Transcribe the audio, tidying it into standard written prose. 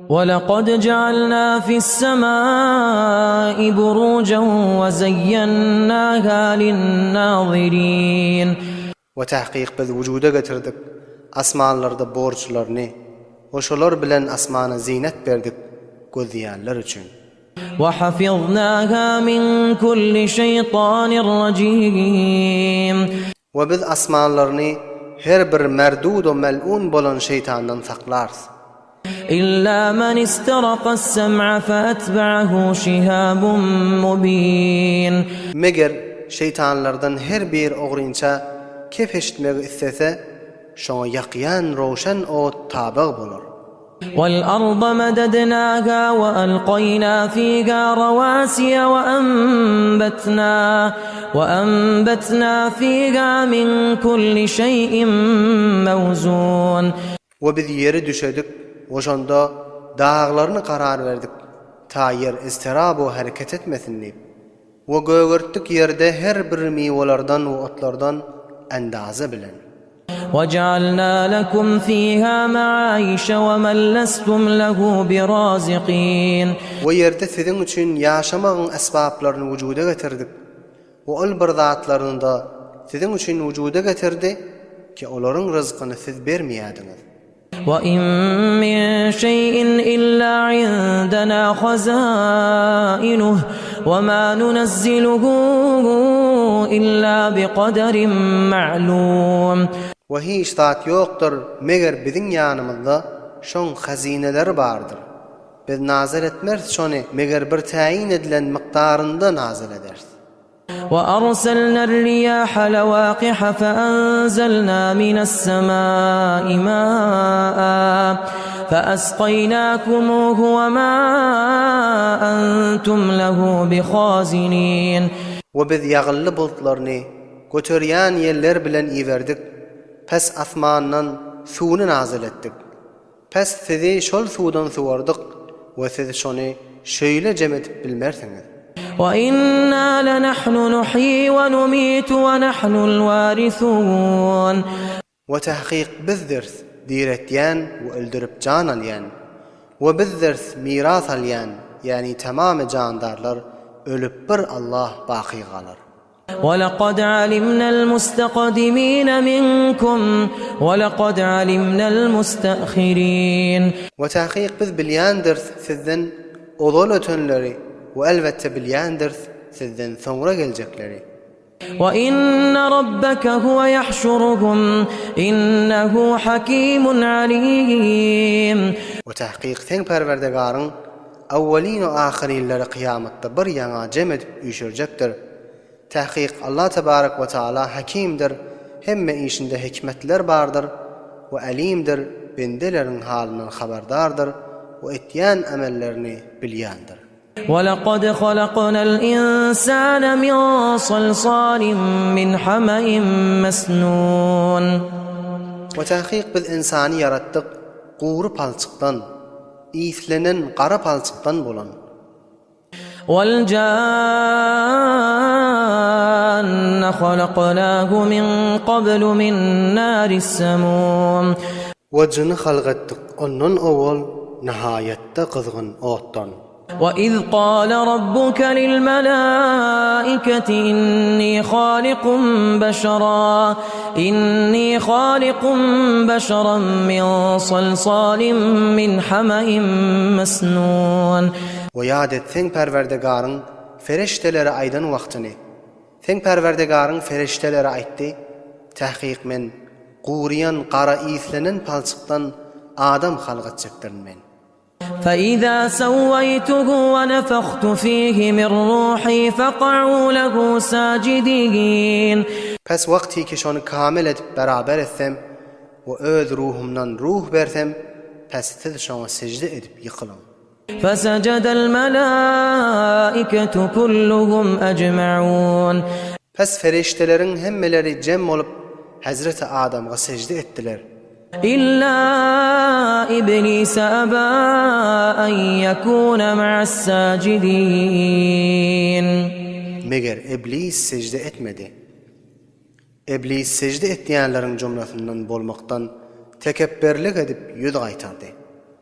ولقد جعلنا في السماء بروجا وزيناها للناظرين. وتحقيق biz wujuda getirdik asmanlarda borçlarını oşolar bilen asmana zinet berdik gözleyenler üçün. وحفظناها من كل شيطان رجيم. Ve biz asmanlarını her bir merdud o mel'un bolan şeytandan saklarız. إلا من استرق السمع فأتبعه شهاب مبين. Meger şeytanlardan her bir oğrunça kep eşitmek istese şoňa ýakyan roşan o tabi bolur. والأرض مددناها وألقينا فيها رواسي وأنبتنا فيها من كل شيء موزون. Ve biz yeri düşedik, oşanda dağlarını karar verdik, ta yer istirabo hareket etmesin deyip. Ve göğürttük yerde her bir miwalardan ve otlardan endaze bilen. وَجَعَلْنَا لَكُمْ فِيهَا مَعَايِشَ وَمَنْ لَسْتُمْ لَهُ بِرَازِقِينَ. Ve yerde sizin için yaşamağın esbaplarını vücuda getirdik. Ve ol bir zatlarını da sizin için vücuda getirdi ki onların rızkını siz vermeyediniz. وَإِن مِّن شَيْءٍ إِلَّا عِندَنَا خَزَائِنُهُ وَمَا نُنَزِّلُهُ إِلَّا بِقَدَرٍ مَّعْلُومٍ. Ve hiç zat yoktur meger bizim yanımızda şon hazineler vardır. Biz nazil etmez şonu meger bir tayin edilen miktarında nazil ederiz. وَأَرْسَلْنَا الرِّيَاحَ لَوَاقِحَ فَأَنزَلْنَا مِنَ السَّمَاءِ مَاءً فَأَسْقَيْنَاكُمُوهُ وَمَا أَنْتُمْ لَهُ بِخَازِنِينَ. Ve biz yağıllı bulutlarını götürýän yerler bilen iverdik. Pes asmandan suwuny nazil etdik. Pes sizi şol suwdan suwardyk we siz şonu şöyle cem edip bilmersiňiz. وَإِنَّا لَنَحْنُ نُحْيِي وَنُمِيتُ وَنَحْنُ الْوَارِثُونَ. Ve tahqiq bizdir diretýän we öldürip can alýan. Ve bizdir miras alýan, yani tamamy jandarlar ölüp bir Allah baqy galar. وَلَقَدْ عَلِمْنَا الْمُسْتَقْدِمِينَ مِنكُمْ وَلَقَدْ عَلِمْنَا الْمُسْتَأْخِرِينَ. Ve tahqiq biz bilýändir sizden ozal ötenleri ve elbette bilýändir sizden soňra geljekleri. وَإِنَّ رَبَّكَ هُوَ يَحْشُرُهُمْ إِنَّهُ حَكِيمٌ عَلِيمٌ. Ve tahqiq sen perwerdigarın awwalin we ahirinleri kıyamatda bir ýaňa cem edip üşürjekdir. Tahqiq Allah tebarek ve taala hakimdir, hemme işinde hikmetler bardır ve alimdir, bendelerin halinden haberdardır ve etýän amellerini bilýändir. وَلَقَدْ خَلَقْنَا الْإِنسَانَ مِنْ صَلْصَالٍ مِّنْ حَمَإٍ مَسْنُونٍ. Ve tahqiq biz insany yaratdyk gury palçykdan, islenen qara palçykdan bolan. وَالْجَانَّ خَلَقْنَاهُ مِنْ قَبْلُ مِنْ نَارِ السَّمُومِ. Ve jyny halgatdyk ondan owal nihayetde kızgın otdan. وَإِذْ قَالَ رَبُّكَ لِلْمَلَائِكَةِ إِنِّي خَالِقٌ بَشَرًا مِّنْ صَلْصَالٍ مِّنْ حَمَإٍ مَسْنُونٍ. Ve yad et sen perwerdigarın feriştelere aydan wagtyny. Sen perwerdigarın feriştelere aýtdy, tahqiq men guryan qara islenen palçykdan adam halgatjakdyryn men. فَإِذَا سَوَّيْتُهُ وَنَفَخْتُ فِيهِ مِنْ رُوحِي فَقَعُوا لَهُ سَاجِدِينَ. Pes wagty ki şonu kamil edip beraber etsem ve öz ruhumdan ruh bersem, pes siz şoňa secde edip ýykylyň. فَسَجَدَ الْمَلَائِكَةُ كُلُّهُمْ أَجْمَعُونَ. Pes feriştelerin hemmeleri cem olup Hazreti Adam'a secde ettiler. إِلَّا إِبْلِيسَ أَبَى أَنْ يَكُونَ مَعَ السَّاجِدِينَ. Meger iblis secde etmedi. İblis secde etdiýänleriň jumlasyndan bolmaktan tekebbürlik edip ýüz gaýtardy.